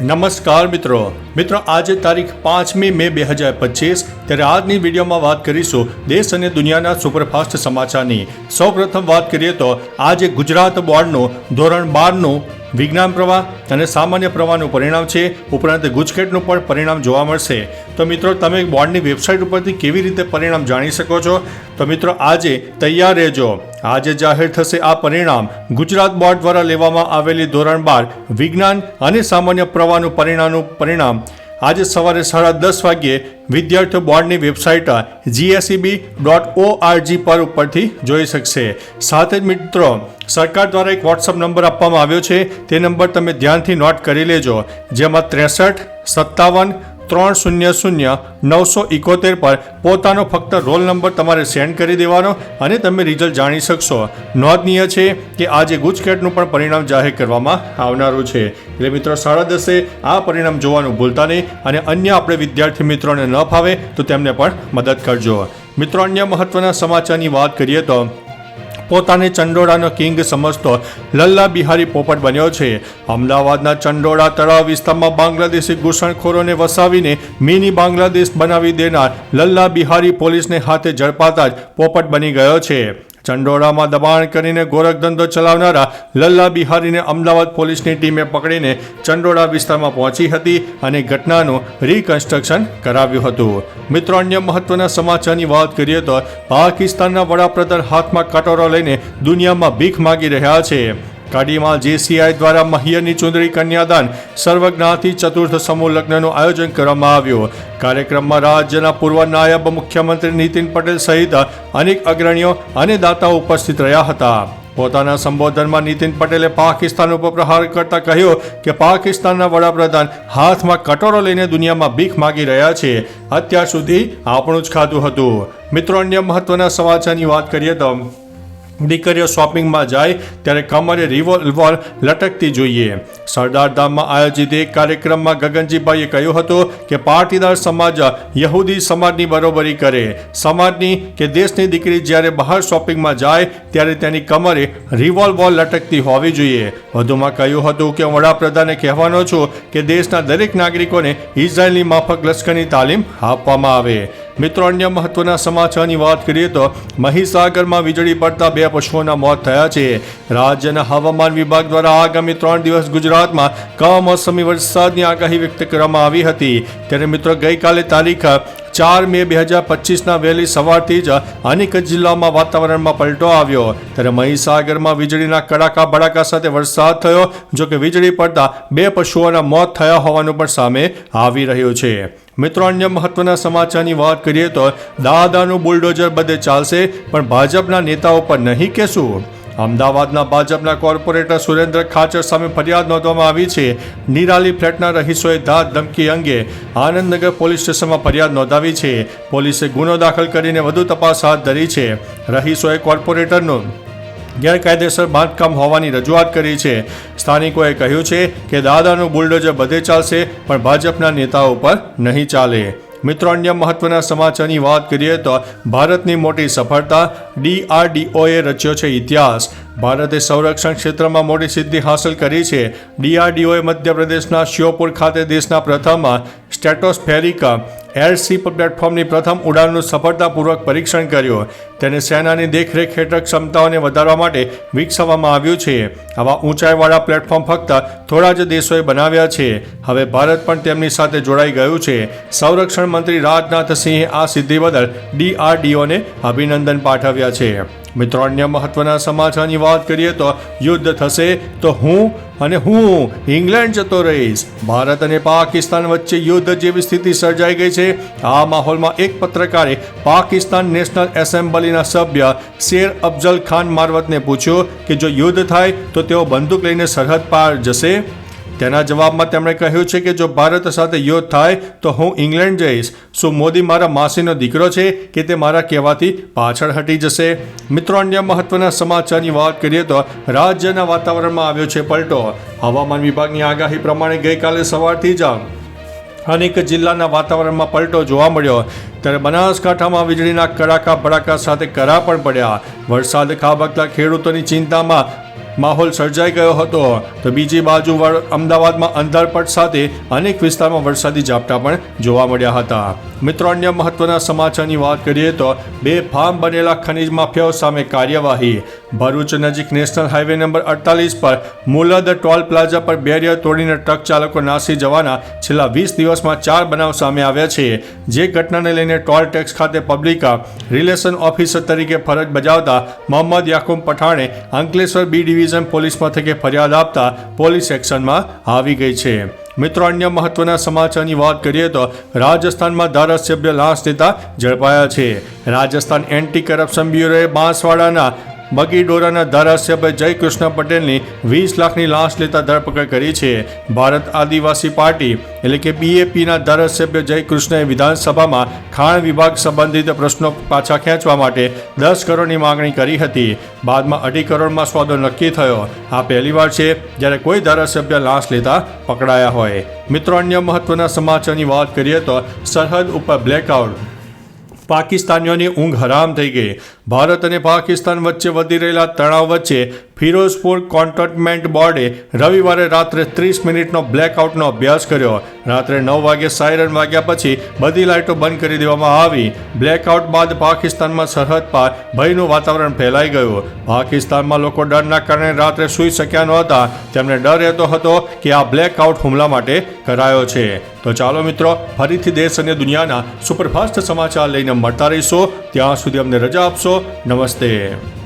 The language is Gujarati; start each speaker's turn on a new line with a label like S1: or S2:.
S1: નમસ્કાર મિત્રો આજે તારીખ 5મી મે 2025 ત્યારે આજની વિડીયોમાં વાત કરીશું દેશ અને દુનિયાના સુપરફાસ્ટ સમાચારની। સૌપ્રથમ વાત કરીએ તો આજે ગુજરાત બોર્ડનું ધોરણ 12નું વિજ્ઞાન પ્રવાહ અને સામાન્ય પ્રવાહનું પરિણામ છે, ઉપરાંત ગુજકેટનું પણ પરિણામ જોવા મળશે। તો મિત્રો તમે બોર્ડની વેબસાઇટ ઉપરથી કેવી રીતે પરિણામ જાણી શકો છો? તો મિત્રો આજે તૈયાર રહેજો, આજે જાહેર થશે આ પરિણામ। ગુજરાત બોર્ડ દ્વારા લેવામાં આવેલી ધોરણ 12 વિજ્ઞાન અને સામાન્ય પ્રવાહનું પરિણામ આજે સવારે 10:30 વાગ્યે વિદ્યાર્થીઓ બોર્ડની વેબસાઇટ GSEB.org પર ઉપરથી જોઈ શકશે। સાથે જ મિત્રો સરકાર દ્વારા એક વોટ્સઅપ નંબર આપવામાં આવ્યો છે, તે નંબર તમે ધ્યાનથી નોટ કરી લેજો, જેમાં 63 57 300 971 પર પોતાનો ફક્ત રોલ નંબર તમારે સેન્ડ કરી દેવાનો અને તમે રિઝલ્ટ જાણી શકશો। નોંધનીય છે કે આજે ગુજકેટનું પણ પરિણામ જાહેર કરવામાં આવનારું છે, એટલે મિત્રો 10:30 આ પરિણામ જોવાનું ભૂલતા નહીં અને અન્ય આપણે વિદ્યાર્થી મિત્રોને ન ફાવે તો તેમને પણ મદદ કરજો। મિત્રો અન્ય મહત્વના સમાચારની વાત કરીએ તો પોતાને ચંડોળાનો કિંગ સમજતો લલ્લા બિહારી પોપટ બન્યો છે। અમદાવાદના ચંડોળા તળાવ વિસ્તારમાં બાંગ્લાદેશી ઘૂસણખોરોને વસાવીને મિની બાંગ્લાદેશ બનાવી દેનાર લલ્લા બિહારી પોલીસને હાથે ઝડપાતા જ પોપટ બની ગયો છે। ચંડોળામાં દબાણ કરીને ગોરખધંધો ચલાવનારા લલ્લા બિહારીને અમદાવાદ પોલીસની ટીમે પકડીને ચંડોળા વિસ્તારમાં પહોંચી હતી અને ઘટનાનું રિકન્સ્ટ્રક્શન કરાવ્યું હતું। મિત્રો અન્ય મહત્વના સમાચારની વાત કરીએ તો પાકિસ્તાનના વડાપ્રધાન હાથમાં કટોરો લઈને દુનિયામાં ભીખ માગી રહ્યા છે। કાડીમાં JCI દ્વારા મહિયરની ચુંદડી કન્યાદાન સર્વજ્ઞાતિ ચતુર્થ સમૂહ લગ્નનું આયોજન કરવામાં આવ્યું। કાર્યક્રમમાં રાજ્યના પૂર્વ નાયબ મુખ્યમંત્રી નીતિન પટેલ સહિત અનેક અગ્રણીઓ અને દાતાઓ ઉપસ્થિત રહ્યા હતા। પોતાના સંબોધનમાં નીતિન પટેલે પાકિસ્તાન ઉપર પ્રહાર કરતા કહ્યું કે પાકિસ્તાનના વડાપ્રધાન હાથમાં કટોરો લઈને દુનિયામાં ભીખ માગી રહ્યા છે, અત્યાર સુધી આપણું જ ખાધું હતું। મિત્રો અન્ય મહત્વના સમાચારની વાત કરીએ તો દીકરીઓ શોપિંગમાં જાય ત્યારે કમરે રિવોલ્વર લટકતી જોઈએ। સરદારધામમાં આયોજિત એક કાર્યક્રમમાં ગગનજીભાઈએ કહ્યું હતું કે પાટીદાર સમાજ યહૂદી સમાજની બરોબરી કરે। સમાજની કે દેશની દીકરી જ્યારે બહાર શોપિંગમાં જાય ત્યારે તેની કમરે રિવોલ્વર લટકતી હોવી જોઈએ। વધુમાં કહ્યું હતું કે વડાપ્રધાને કહેવાનો છું કે દેશના દરેક નાગરિકોને ઇઝરાયલની માફક લશ્કરની તાલીમ આપવામાં આવે। મિત્રો અન્ય મહત્વના સમાચારની વાત કરીએ તો મહીસાગરમાં વીજળી પડતા 2 પશુઓના મોત થયા છે। રાજ્યના હવામાન વિભાગ દ્વારા આગામી 3 દિવસ ગુજરાતમાં કમોસમી વરસાદની આગાહી વ્યક્ત કરવામાં આવી હતી। ત્યારે મિત્રો ગઈકાલે તારીખ 4 મે 2025ના વહેલી સવારથી જ અનેક જિલ્લાઓમાં વાતાવરણમાં પલટો આવ્યો। ત્યારે મહીસાગરમાં વીજળીના કડાકા ભડાકા સાથે વરસાદ થયો, જોકે વીજળી પડતા 2 પશુઓના મોત થયા હોવાનું પણ સામે આવી રહ્યું છે। મિત્રો અન્ય મહત્વના સમાચારની વાત કરીએ તો દાદાનું બુલડોઝર બધે ચાલશે પણ ભાજપના નેતાઓ પર નહીં કે શું? અમદાવાદના ભાજપના કોર્પોરેટર સુરેન્દ્ર ખાચર સામે ફરિયાદ નોંધવામાં આવી છે। નિરાલી ફ્લેટના રહીશોએ ધાક ધમકી અંગે આનંદનગર પોલીસ સ્ટેશનમાં ફરિયાદ નોંધાવી છે। પોલીસે ગુનો દાખલ કરીને વધુ તપાસ હાથ ધરી છે। રહીશોએ કોર્પોરેટરનું ગેરકાયદેસર બાંધકામ હોવાની રજૂઆત કરી છે। સ્થાનિકોએ કહ્યું છે કે દાદાનું બુલડોઝર બધે ચાલશે પણ ભાજપના નેતાઓ પર નહીં ચાલે। મિત્રો અન્ય મહત્વના સમાચારની વાત કરીએ તો ભારતની મોટી સફળતા, DRDOએ રચ્યો છે ઇતિહાસ। ભારતે સંરક્ષણ ક્ષેત્રમાં મોટી સિદ્ધિ હાંસલ કરી છે। DRDOએ મધ્યપ્રદેશના શ્યોપુર ખાતે દેશના પ્રથમ સ્ટ્રેટોસ્ફેરિક એરશિપ પ્લેટફોર્મની પ્રથમ ઉડાનનું સફળતાપૂર્વક પરીક્ષણ કર્યું। તેને સેનાની દેખરેખ હેઠળ ક્ષમતાઓને વધારવા માટે વિકસાવવામાં આવ્યું છે। આવા ઊંચાઈવાળા પ્લેટફોર્મ ફક્ત થોડા જ દેશોએ બનાવ્યા છે। હવે ભારત પણ તેમની સાથે જોડાઈ ગયું છે। સંરક્ષણ મંત્રી રાજનાથ સિંહે આ સિદ્ધિ બદલ DRDOને અભિનંદન પાઠવ્યા છે। મિત્રો અન્ય મહત્વના સમાચારની વાત કરીએ તો યુદ્ધ થશે તો હું ઇંગ્લેન્ડ જતો રહીશ। ભારત અને પાકિસ્તાન વચ્ચે યુદ્ધ જેવી સ્થિતિ સર્જાઈ ગઈ છે। આ માહોલમાં એક પત્રકારે પાકિસ્તાન નેશનલ એસેમ્બલીના સભ્ય શેર અફઝલ ખાન મારવતને પૂછ્યું કે જો યુદ્ધ થાય તો તેઓ બંદૂક લઈને સરહદ પાર જશે। તેના જવાબમાં તેમણે કહ્યું છે કે જો ભારત સાથે યુદ્ધ થાય તો હું ઇંગ્લેન્ડ જઈશ। શું મોદી મારા માસીનો દીકરો છે કે તે મારા કહેવાથી પાછળ હટી જશે? મિત્રો અન્ય મહત્વના સમાચારની વાત કરીએ તો રાજ્યના વાતાવરણમાં આવ્યો છે પલટો। હવામાન વિભાગની આગાહી પ્રમાણે ગઈકાલે સવારથી જ અનેક જિલ્લાના વાતાવરણમાં પલટો જોવા મળ્યો। ત્યારે બનાસકાંઠામાં વીજળીના કડાકા ભડાકા સાથે કરા પણ પડ્યા। વરસાદ ખાબકતા ખેડૂતોની ચિંતામાં માહોલ સર્જાઈ ગયો હતો. તો બીજી બાજુ અમદાવાદમાં અંધારપટ સાથે અનેક વિસ્તારમાં વરસાદી ઝાપટા પણ જોવા મળ્યા હતા. મિત્રો, અન્ય મહત્વના સમાચારની વાત કરીએ તો બેફામ બનેલા ખનીજ માફિયાઓ સામે કાર્યવાહી. ભરૂચ નજીક નેશનલ હાઈવે નંબર 48 પર મુલદ ટોલ પ્લાઝા પર બેરિયર તોડીને ટ્રક ચાલકો નાસી જવાના છેલ્લા 20 દિવસમાં 4 બનાવ સામે આવ્યા છે. જે ઘટનાને લઈને ટોલ ટેક્સ ખાતે પબ્લિક રિલેશન ઓફિસર તરીકે ફરજ બજાવતા મોહમ્મદ યાકુબ પઠાણે અંકલેશ્વર બી ડિવિઝન પોલીસ મથકે ફરિયાદ આપતા પોલીસ એક્શનમાં આવી ગઈ છે. મિત્રો, અન્ય મહત્વના સમાચારની વાત કરીએ તો રાજસ્થાનમાં ધારાસભ્ય લાંચ લેતા ઝડપાયા છે. રાજસ્થાન એન્ટી કરપ્શન બ્યુરોએ બાંસવાડાના બગીડોરાના ધારાસભ્ય જયકૃષ્ણ પટેલની 20 લાખની લાંચ લેતા ધરપકડ કરી છે. ભારત આદિવાસી પાર્ટી એટલે કે BAPના ધારાસભ્ય જયકૃષ્ણએ વિધાનસભામાં ખાણ વિભાગ સંબંધિત પ્રશ્નો પાછા ખેંચવા માટે 10 કરોડની માંગણી કરી હતી. બાદમાં 2.5 કરોડમાં સોદો નક્કી થયો. આ પહેલીવાર છે જ્યારે કોઈ ધારાસભ્ય લાંચ લેતા પકડાયા હોય. મિત્રો, અન્ય મહત્વના સમાચારની વાત કરીએ તો સરહદ ઉપર બ્લેકઆઉટ. પાકિસ્તાનીઓની ઊંઘ હરામ થઈ ગઈ. ભારત અને પાકિસ્તાન વચ્ચે વધી રહેલા તણાવ વચ્ચે ફિરોઝપુર કોન્ટોનમેન્ટ બોર્ડે રવિવારે રાત્રે 30 મિનિટનો બ્લેકઆઉટનો અભ્યાસ કર્યો. રાત્રે 9 વાગે સાયરન વાગ્યા પછી બધી લાઇટો બંધ કરી દેવામાં આવી. બ્લેકઆઉટ બાદ પાકિસ્તાનમાં સરહદ પર ભયનું વાતાવરણ ફેલાઈ ગયું. પાકિસ્તાનમાં લોકો ડરના કારણે રાત્રે સૂઈ શક્યા નહોતા. તેમને ડર રહેતો હતો કે આ બ્લેકઆઉટ હુમલા માટે કરાયો છે. તો ચાલો મિત્રો, ફરીથી દેશ અને દુનિયાના સુપરફાસ્ટ સમાચાર લઈને મળતા રહીશો. ત્યાં સુધી અમને રજા આપશો. નમસ્તે.